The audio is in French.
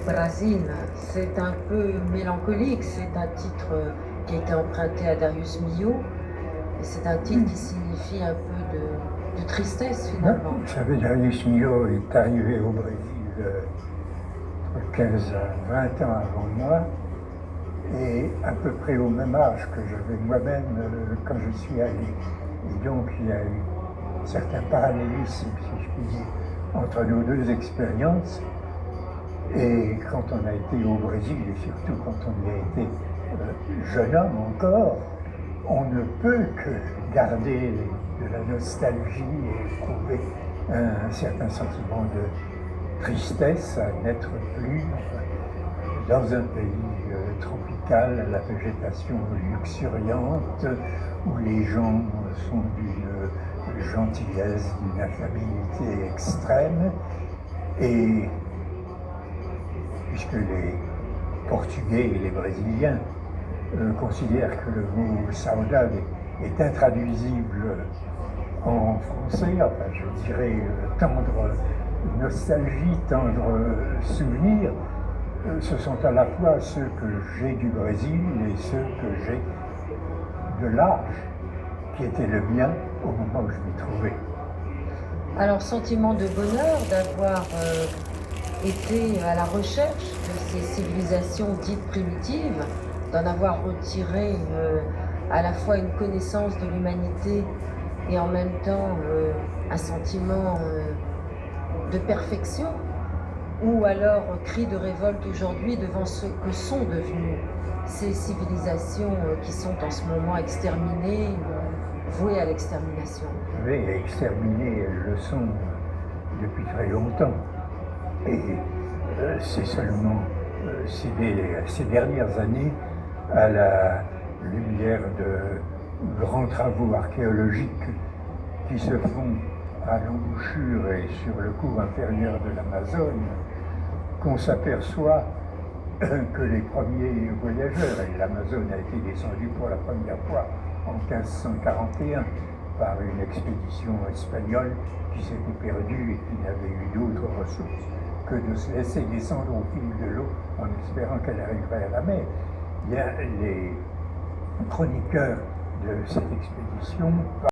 Brésil, c'est un peu mélancolique. C'est un titre qui a été emprunté à Darius Milhaud. Et c'est un titre qui signifie un peu de tristesse finalement. Vous savez, Darius Milhaud est arrivé au Brésil 15 à 20 ans avant moi, et à peu près au même âge que j'avais moi-même quand je suis allé. Et donc il y a eu certains parallélismes, si je puis dire, entre nos deux expériences. Et quand on a été au Brésil, et surtout quand on y a été jeune homme encore, on ne peut que garder de la nostalgie et éprouver un certain sentiment de tristesse à n'être plus dans un pays tropical, à la végétation luxuriante, où les gens sont d'une gentillesse, d'une affabilité extrême. Et puisque les Portugais et les Brésiliens considèrent que le mot saudade est intraduisible en français, enfin je dirais tendre nostalgie, tendre souvenir, ce sont à la fois ceux que j'ai du Brésil et ceux que j'ai de l'âge qui était le mien au moment où je m'y trouvais. Alors, sentiment de bonheur d'avoir été à la recherche de ces civilisations dites primitives, d'en avoir retiré à la fois une connaissance de l'humanité et en même temps un sentiment de perfection, ou alors cri de révolte aujourd'hui devant ce que sont devenues ces civilisations qui sont en ce moment exterminées, vouées à l'extermination. Oui, exterminées, elles le sont depuis très longtemps. Et c'est seulement ces dernières années, à la lumière de grands travaux archéologiques qui se font à l'embouchure et sur le cours inférieur de l'Amazone, qu'on s'aperçoit que les premiers voyageurs, et l'Amazone a été descendue pour la première fois en 1541 par une expédition espagnole qui s'était perdue et qui n'avait eu d'autres ressources que de se laisser descendre au fil de l'eau en espérant qu'elle arriverait à la mer. Bien, les chroniqueurs de cette expédition